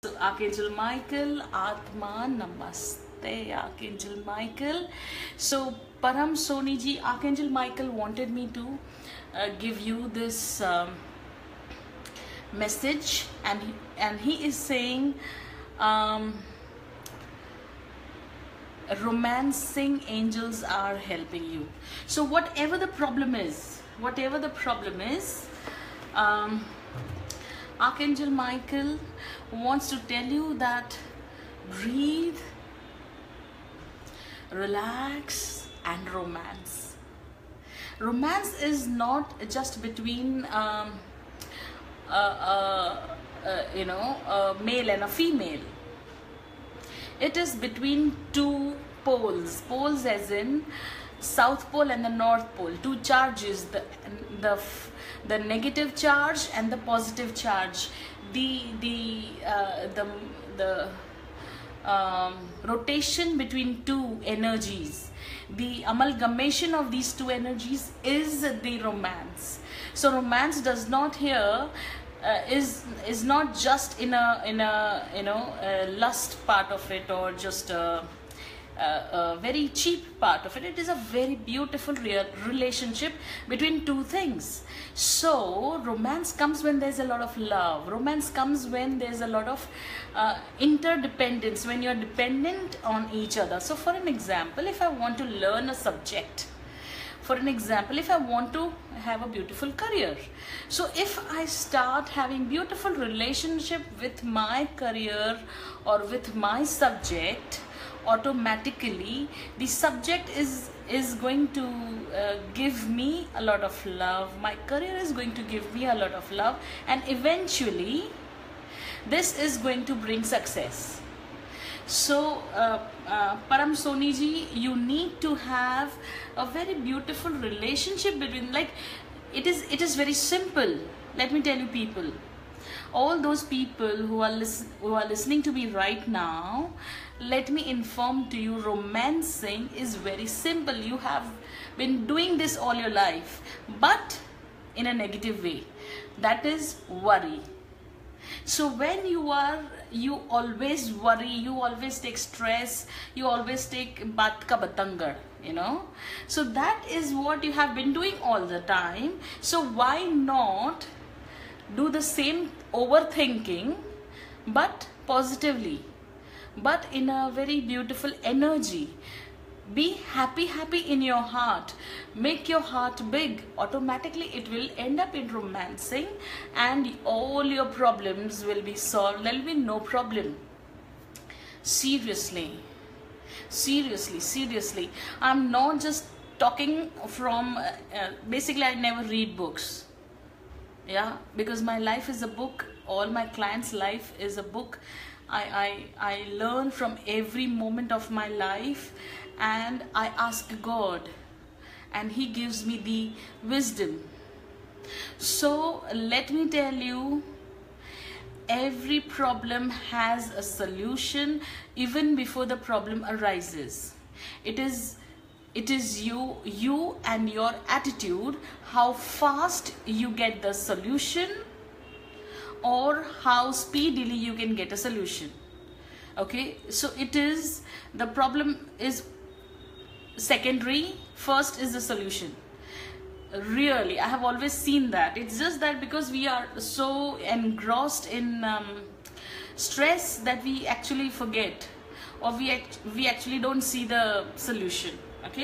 So Archangel Michael, Atma Namaste, Archangel Michael. So Param Soni ji, Archangel Michael wanted me to give you this message, and he is saying romancing angels are helping you. So whatever the problem is, Archangel Michael wants to tell you that breathe, relax, and romance. Romance is not just between a male and a female. It is between two poles as in South Pole and the North Pole, two charges, the negative charge and the positive charge, the rotation between two energies, the amalgamation of these two energies is the romance. So romance does not here is not just in a lust part of it, or just a very cheap part of it. It is a very beautiful real relationship between two things. So romance comes when there's a lot of love. Romance comes when there's a lot of interdependence, when you're dependent on each other. So for an example, if I want to learn a subject, for an example, if I want to have a beautiful career, so if I start having beautiful relationship with my career or with my subject, automatically the subject is going to give me a lot of love, my career is going to give me a lot of love, and eventually this is going to bring success. So Param Soni ji, you need to have a very beautiful relationship between, like, it is very simple. Let me tell you, people, all those people who are listening to me right now, let me inform to you, romancing is very simple. You have been doing this all your life, but in a negative way, that is worry. So when you always worry, you always take stress, you always take baat ka batangar, so that is what you have been doing all the time. So why not do the same overthinking, but positively, but in a very beautiful energy? Be happy in your heart, make your heart big. Automatically it will end up in romancing, and all your problems will be solved. There will be no problem. Seriously, I'm not just talking from basically I never read books, because my life is a book. All my clients' life is a book. I learn from every moment of my life, and I ask God, and He gives me the wisdom. So let me tell you, every problem has a solution even before the problem arises. It is you and your attitude, how fast you get the solution, or how speedily you can get a solution. Okay, so it is, the problem is secondary, first is the solution. Really, I have always seen that. It's just that because we are so engrossed in stress that we actually forget, or we actually don't see the solution. Okay.